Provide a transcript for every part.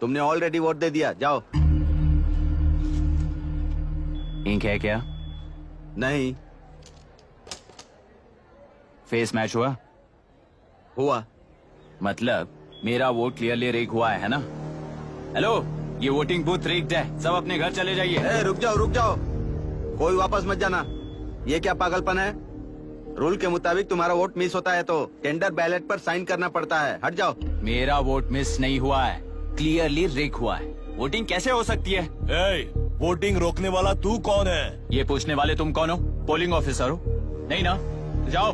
तुमने already vote दे दिया, जाओ। इंक है क्या? नहीं। फेस मैच हुआ? हुआ। मतलब मेरा वोट क्लियरली रिग हुआ है ना? हेलो, ये वोटिंग बूथ रिग्ड है, सब अपने घर चले जाइए। रुक जाओ, कोई वापस मत जाना। ये क्या पागलपन है? रूल के मुताबिक तुम्हारा वोट मिस होता है तो टेंडर बैलेट पर साइन करना पड़ता है। हट जाओ। मेरा वोट मिस नहीं हुआ है, क्लियरली रिग हुआ है। वोटिंग कैसे हो सकती है? वोटिंग रोकने वाला तू कौन है? ये पूछने वाले तुम कौन हो? पोलिंग ऑफिसर हो? नहीं ना? जाओ।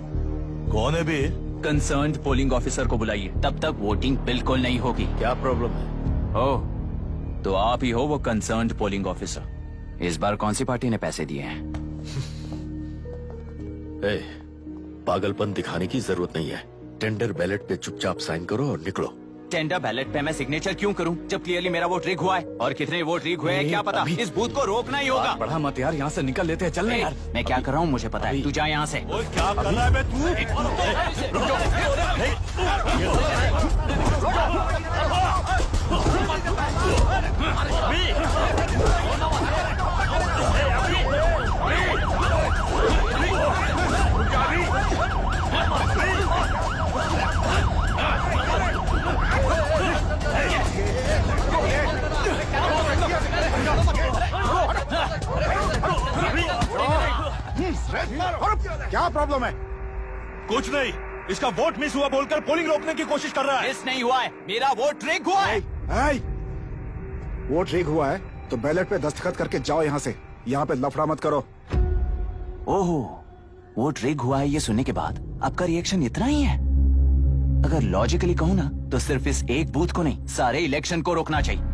कौन है बे? कंसर्न्ड पोलिंग ऑफिसर को बुलाइए, तब तक वोटिंग बिल्कुल नहीं होगी। क्या प्रॉब्लम है? ओह, तो आप ही हो वो कंसर्न्ड पोलिंग ऑफिसर। इस बार कौन सी पार्टी ने पैसे दिए हैं? पागलपन दिखाने की जरूरत नहीं है। टेंडर बैलेट पे चुपचाप साइन करो और निकलो। टेंडर बैलेट पे मैं सिग्नेचर क्यों करूं जब क्लियरली मेरा वोट रिग हुआ है? और कितने वोट रिग हुए हैं क्या पता? इस बूथ को रोकना ही होगा। बढ़ा मत यार, यहाँ से निकल लेते हैं, चल यार। मैं क्या कर रहा हूँ मुझे पता है, तू जा यहाँ से। ओए क्या कर रहा है बे तू? रुक क्या प्रॉब्लम है? कुछ नहीं, इसका वोट मिस हुआ बोलकर पोलिंग रोकने की कोशिश कर रहा है। मिस नहीं हुआ है, मेरा वोट रिग हुआ है। वोट रिग हुआ है तो बैलेट पे दस्तखत करके जाओ यहाँ से। यहाँ पे लफड़ा मत करो। ओहो, वोट रिग हुआ है ये सुनने के बाद आपका रिएक्शन इतना ही है? अगर लॉजिकली कहूँ ना तो सिर्फ इस एक बूथ को नहीं, सारे इलेक्शन को रोकना चाहिए।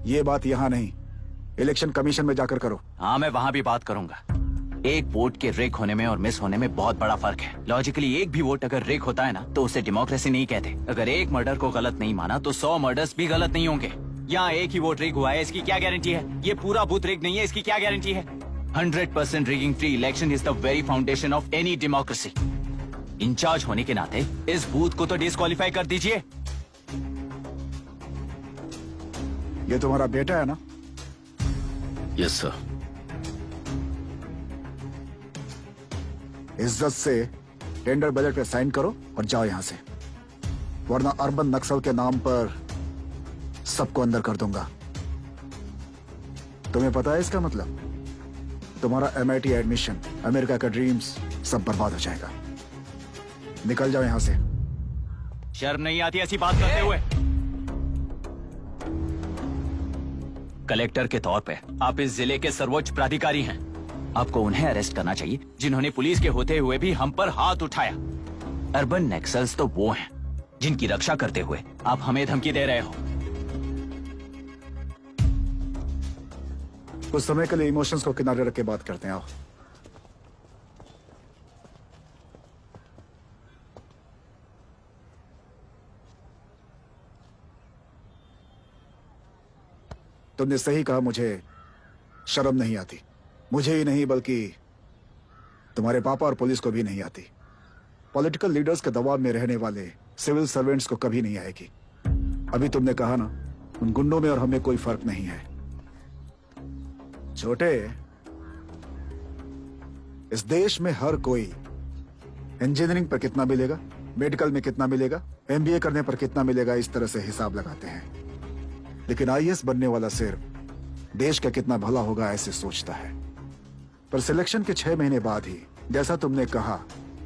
ये बात यहाँ नहीं, इलेक्शन कमीशन में जाकर करो। हाँ, मैं वहाँ भी बात करूंगा। एक वोट के रिग होने में और मिस होने में बहुत बड़ा फर्क है। लॉजिकली एक भी वोट अगर रिग होता है ना तो उसे डेमोक्रेसी नहीं कहते। अगर एक मर्डर को गलत नहीं माना तो 100 मर्डर्स भी गलत नहीं होंगे। यहाँ एक ही वोट रिग हुआ है, इसकी क्या गारंटी है? ये पूरा बूथ रिग नहीं है, इसकी क्या गारंटी है? 100% rigging free election is the very foundation of any democracy. In charge होने के नाते इस बूथ को तो डिस्क्वालीफाई कर दीजिए। ये तुम्हारा बेटा है ना? Yes sir. इज्जत से टेंडर बैलेट पे साइन करो और जाओ यहाँ से, वरना अर्बन नक्सल के नाम पर सबको अंदर कर दूंगा। तुम्हें पता है इसका मतलब? तुम्हारा MIT एडमिशन, अमेरिका का ड्रीम्स सब बर्बाद हो जाएगा। निकल जाओ यहाँ से। शर्म नहीं आती ऐसी बात करते हुए? कलेक्टर के तौर पे आप इस जिले के सर्वोच्च प्राधिकारी हैं। आपको उन्हें अरेस्ट करना चाहिए जिन्होंने पुलिस के होते हुए भी हम पर हाथ उठाया। अर्बन नक्सल्स तो वो हैं जिनकी रक्षा करते हुए आप हमें धमकी दे रहे हो। कुछ समय के लिए इमोशंस को किनारे रख के बात करते हैं। आओ। तुमने सही कहा, मुझे शर्म नहीं आती। मुझे ही नहीं बल्कि तुम्हारे पापा और पुलिस को भी नहीं आती। पॉलिटिकल लीडर्स के दबाव में रहने वाले सिविल सर्वेंट्स को कभी नहीं आएगी। अभी तुमने कहा ना, उन गुंडों में और हमें कोई फर्क नहीं है। छोटे, इस देश में हर कोई इंजीनियरिंग पर कितना मिलेगा, मेडिकल में कितना मिलेगा, MBA करने पर कितना मिलेगा, इस तरह से हिसाब लगाते हैं। लेकिन IAS बनने वाला सिर्फ देश का कितना भला होगा ऐसे सोचता है। पर सिलेक्शन के 6 महीने बाद ही, जैसा तुमने कहा,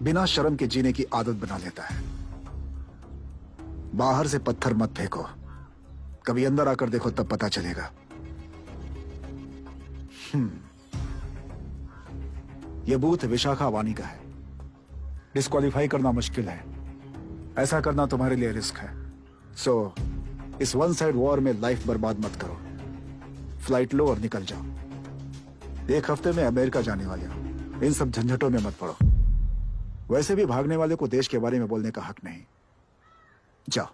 बिना शर्म के जीने की आदत बना लेता है। बाहर से पत्थर मत फेंको, कभी अंदर आकर देखो तब पता चलेगा। यह बूथ विशाखा वानी का है। डिस्क्वालीफाई करना मुश्किल है, ऐसा करना तुम्हारे लिए रिस्क है। सो इस वन साइड वॉर में लाइफ बर्बाद मत करो। फ्लाइट लो और निकल जाओ। 1 हफ्ते में अमेरिका जाने वाले हो, इन सब झंझटों में मत पड़ो। वैसे भी भागने वाले को देश के बारे में बोलने का हक नहीं। जाओ।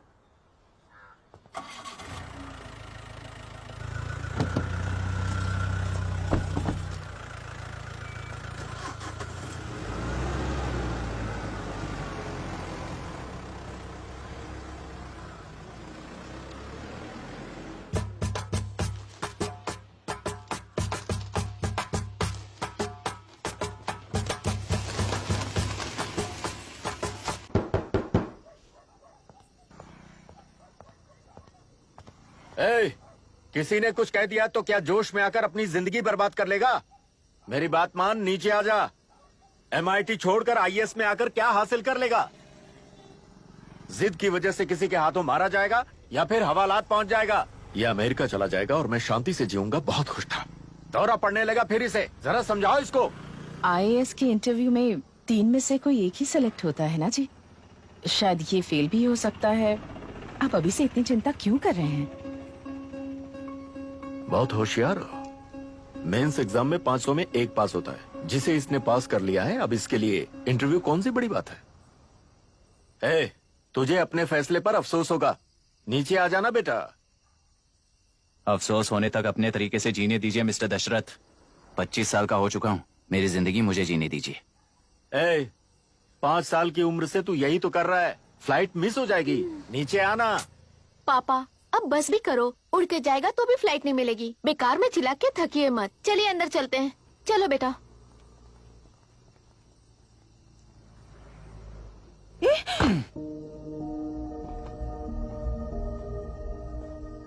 ए, किसी ने कुछ कह दिया तो क्या जोश में आकर अपनी जिंदगी बर्बाद कर लेगा? मेरी बात मान, नीचे आ जा। MIT छोड़कर IAS में आकर क्या हासिल कर लेगा? जिद की वजह से किसी के हाथों मारा जाएगा या फिर हवालात पहुंच जाएगा? ये अमेरिका चला जाएगा और मैं शांति से जीऊंगा। बहुत खुश था। दौरा पड़ने लगा फिर इसे। जरा समझाओ इसको। IAS के इंटरव्यू में 3 में से कोई एक ही सेलेक्ट होता है ना जी? शायद ये फेल भी हो सकता है। आप अभी से इतनी चिंता क्यों कर रहे हैं? बहुत होशियार हो। मेंस एग्जाम में 500 में 1 पास होता है, जिसे इसने पास कर लिया है। अब इसके लिए इंटरव्यू कौन सी बड़ी बात है? ए, तुझे अपने फैसले पर अफसोस होगा। नीचे आ जाना बेटा। अफसोस होने तक अपने तरीके से जीने दीजिए मिस्टर दशरथ। 25 साल का हो चुका हूँ। मेरी जिंदगी मुझे जीने दीजिए। ए, 5 साल की उम्र से तू यही तो कर रहा है। फ्लाइट मिस हो जाएगी। नीचे आना। पापा अब बस भी करो, उड़ के जाएगा तो भी फ्लाइट नहीं मिलेगी। बेकार में चिल्ला के थकिए मत। चलिए अंदर चलते हैं। चलो बेटा।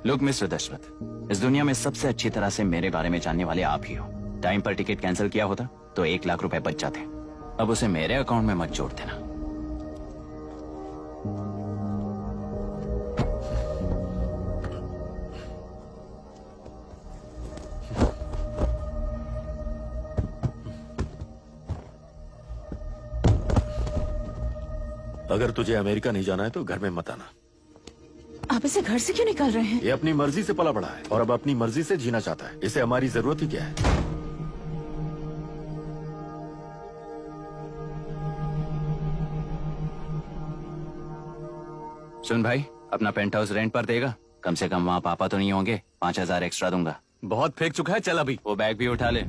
लुक मिस्टर दशरथ, इस दुनिया में सबसे अच्छी तरह से मेरे बारे में जानने वाले आप ही हो। टाइम पर टिकट कैंसिल किया होता तो 1 लाख रुपए बच जाते। अब उसे मेरे अकाउंट में मत जोड़ देना। अगर तुझे अमेरिका नहीं जाना है तो घर में मत आना। आप इसे घर से क्यों निकाल रहे हैं? ये अपनी मर्जी से पला बड़ा है और अब अपनी मर्जी से जीना चाहता है। इसे हमारी जरूरत ही क्या है? सुन भाई, अपना पेंट हाउस रेंट पर देगा? कम से कम वहाँ पापा तो नहीं होंगे। 5000 एक्स्ट्रा दूंगा। बहुत फेंक चुका है, चल अभी। वो बैग भी उठा ले।